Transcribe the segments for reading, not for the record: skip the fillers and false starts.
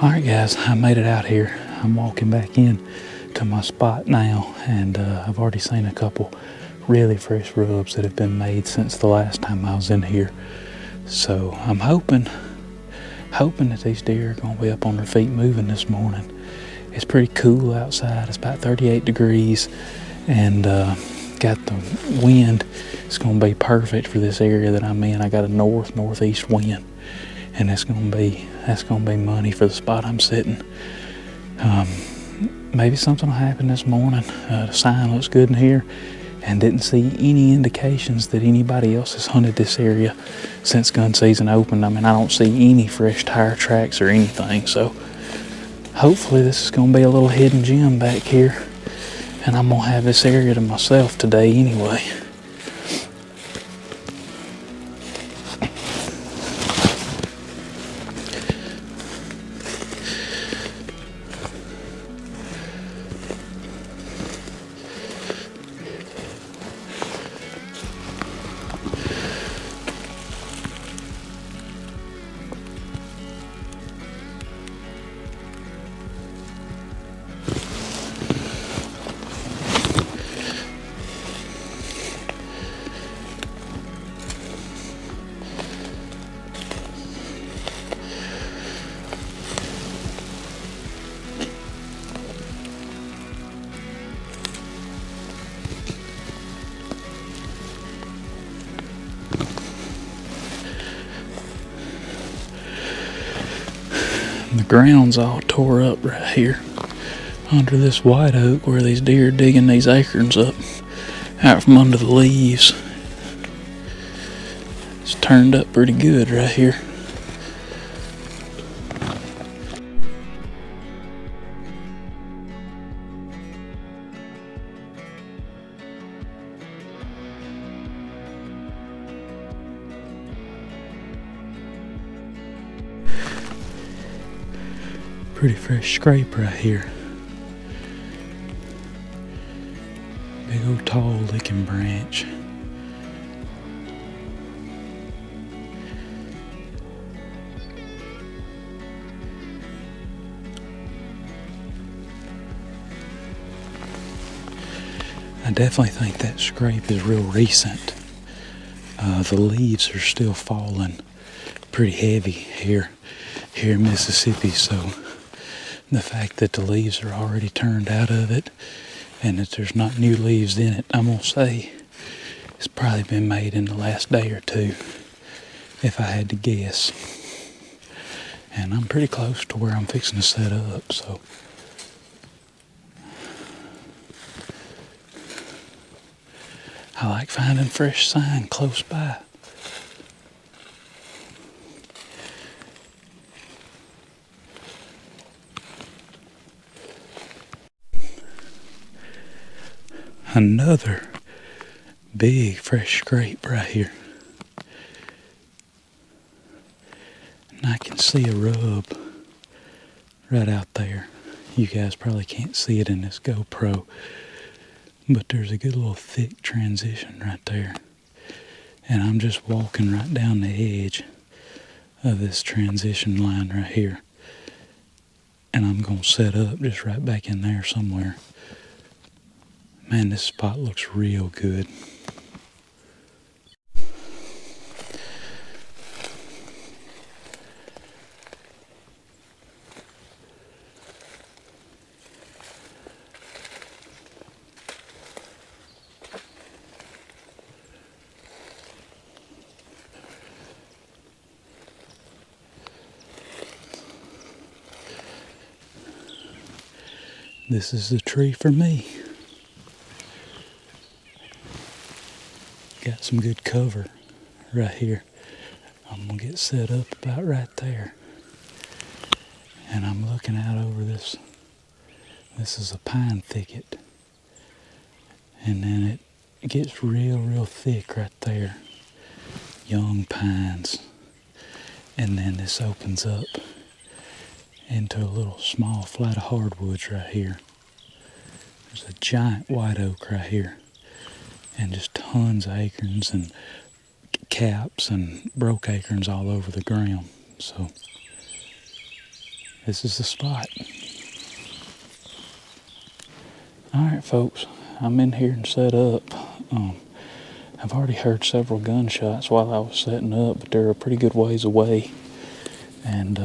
Alright guys, I made it out here. I'm walking back in to my spot now, and I've already seen a couple really fresh rubs that have been made since the last time I was in here. So I'm hoping that these deer are going to be up on their feet moving this morning. It's pretty cool outside. It's about 38 degrees and got the wind. It's going to be perfect for this area that I'm in. I got a northeast wind, and that's gonna be money for the spot I'm sitting. Maybe something will happen this morning. The sign looks good in here, and didn't see any indications that anybody else has hunted this area since gun season opened. I mean, I don't see any fresh tire tracks or anything, so hopefully this is gonna be a little hidden gem back here, and I'm gonna have this area to myself today anyway. The ground's all tore up right here under this white oak where these deer are digging these acorns up out from under the leaves. It's turned up pretty good right here. Pretty fresh scrape right here. Big old tall licking branch. I definitely think that scrape is real recent. The leaves are still falling pretty heavy here in Mississippi, so the fact that the leaves are already turned out of it and that there's not new leaves in it, I'm gonna say it's probably been made in the last day or two, if I had to guess. And I'm pretty close to where I'm fixing to set up, so I like finding fresh sign close by. Another big fresh scrape right here. And I can see a rub right out there. You guys probably can't see it in this GoPro, but there's a good little thick transition right there. And I'm just walking right down the edge of this transition line right here. And I'm gonna set up just right back in there somewhere. Man, this spot looks real good. This is the tree for me. Got some good cover right here. I'm gonna get set up about right there. And I'm looking out over this. This is a pine thicket. And then it gets real thick right there. Young pines. And then this opens up into a little small flat of hardwoods right here. There's a giant white oak right here. And just tons of acorns and caps and broke acorns all over the ground. So this is the spot. All right, folks, I'm in here and set up. I've already heard several gunshots while I was setting up, but they're a pretty good ways away. And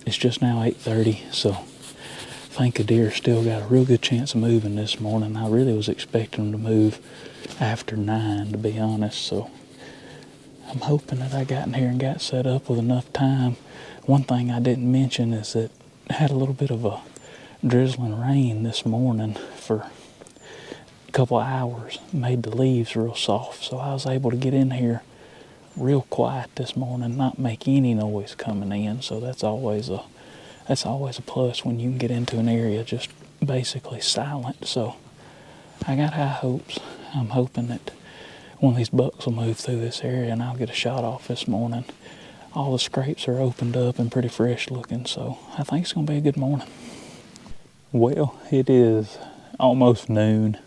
it's just now 8:30, so I think a deer still got a real good chance of moving this morning. I really was expecting them to move after 9, to be honest, so I'm hoping that I got in here and got set up with enough time. One thing I didn't mention is that I had a little bit of a drizzling rain this morning for a couple of hours, made the leaves real soft, so I was able to get in here real quiet this morning, not make any noise coming in, so that's always a plus when you can get into an area just basically silent. So I got high hopes. I'm hoping that one of these bucks will move through this area and I'll get a shot off this morning. All the scrapes are opened up and pretty fresh looking, so I think it's going to be a good morning. Well, it is almost noon.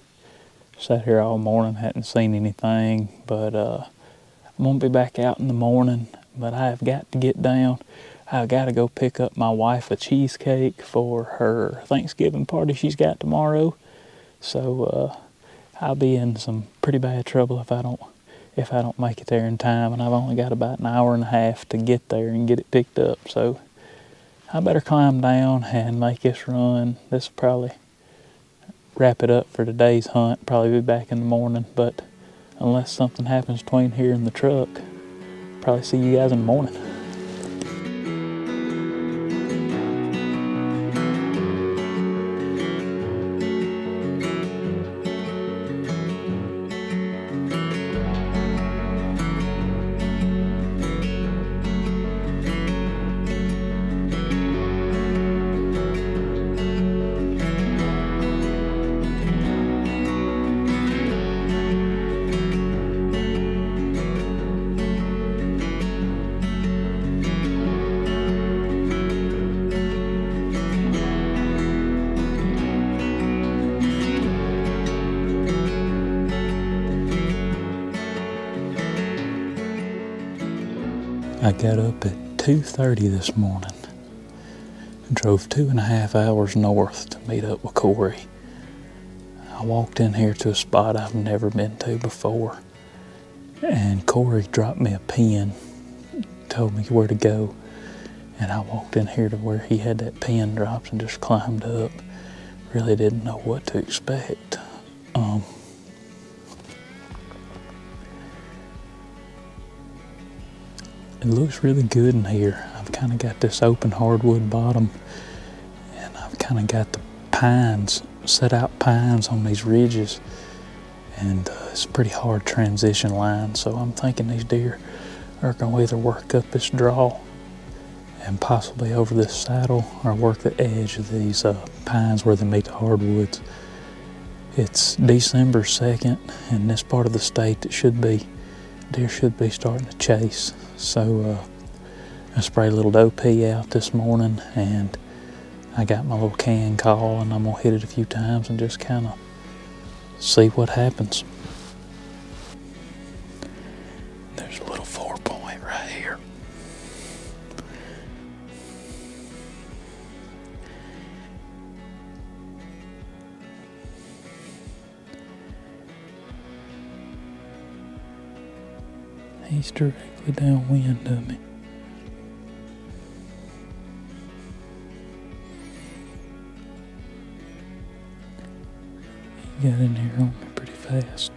Sat here all morning, hadn't seen anything, but I'm going to be back out in the morning, but I have got to get down. I've got to go pick up my wife a cheesecake for her Thanksgiving party she's got tomorrow. So I'll be in some pretty bad trouble if I don't make it there in time, and I've only got about an hour and a half to get there and get it picked up. So I better climb down and make this run. This will probably wrap it up for today's hunt. Probably be back in the morning, but unless something happens between here and the truck, probably see you guys in the morning. I got up at 2:30 this morning and drove 2.5 hours north to meet up with Corey. I walked in here to a spot I've never been to before, and Corey dropped me a pin, told me where to go, and I walked in here to where he had that pin dropped and just climbed up. Really didn't know what to expect. It looks really good in here. I've kind of got this open hardwood bottom, and I've kind of got the pines, set out pines on these ridges, and it's a pretty hard transition line, so I'm thinking these deer are going to either work up this draw and possibly over this saddle, or work the edge of these pines where they meet the hardwoods. It's December 2nd, in this part of the state deer should be starting to chase. So I sprayed a little doe pea out this morning, and I got my little can call, and I'm going to hit it a few times and just kind of see what happens. There's a little 4-point right here. He's directly downwind of me. He got in here on me pretty fast.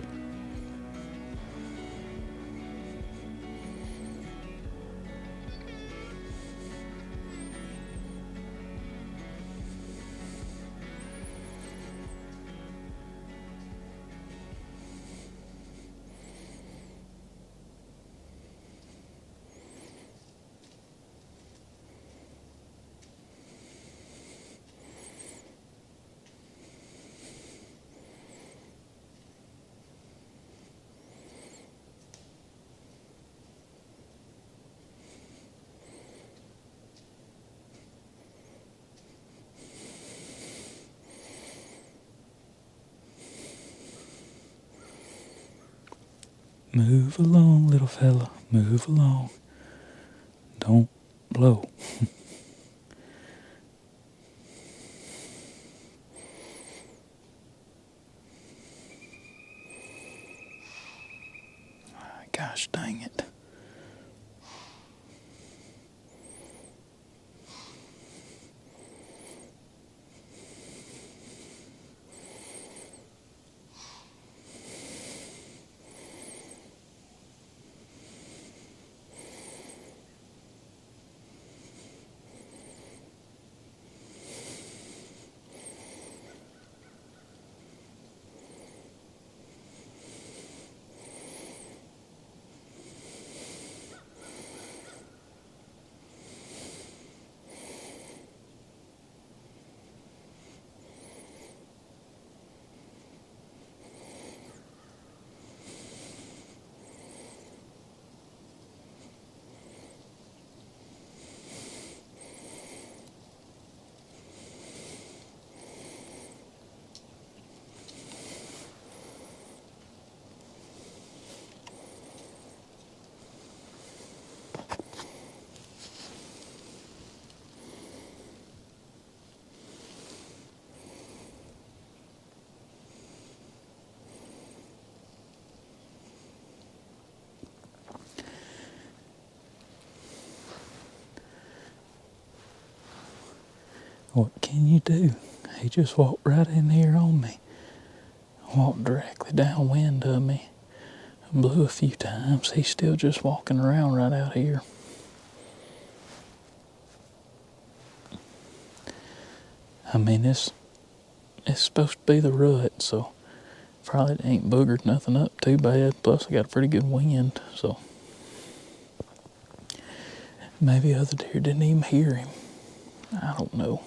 Move along, little fella, move along. Don't blow. Gosh dang it. What can you do? He just walked right in here on me. Walked directly downwind of me. Blew a few times. He's still just walking around right out here. I mean, it's supposed to be the rut, so probably ain't boogered nothing up too bad. Plus, I got a pretty good wind, so maybe other deer didn't even hear him. I don't know.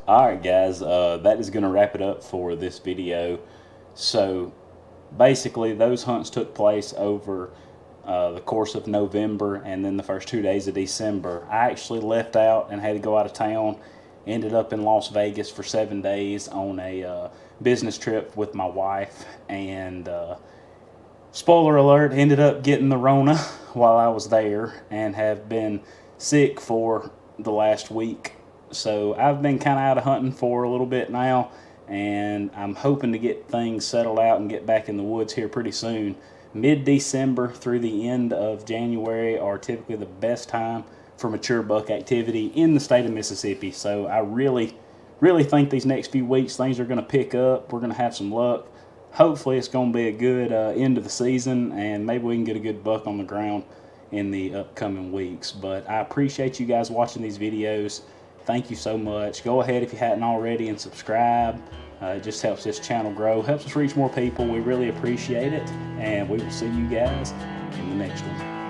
Alright guys, that is going to wrap it up for this video. So basically those hunts took place over the course of November and then the first 2 days of December. I actually left out and had to go out of town. Ended up in Las Vegas for 7 days on a business trip with my wife, and spoiler alert, ended up getting the Rona while I was there and have been sick for the last week. So I've been kind of out of hunting for a little bit now, and I'm hoping to get things settled out and get back in the woods here pretty soon. Mid-December through the end of January are typically the best time for mature buck activity in the state of Mississippi. So I really think these next few weeks things are going to pick up. We're going to have some luck. Hopefully it's going to be a good end of the season, and maybe we can get a good buck on the ground in the upcoming weeks. But I appreciate you guys watching these videos. Thank you so much. Go ahead if you hadn't already and subscribe. It just helps this channel grow, helps us reach more people. We really appreciate it, and we will see you guys in the next one.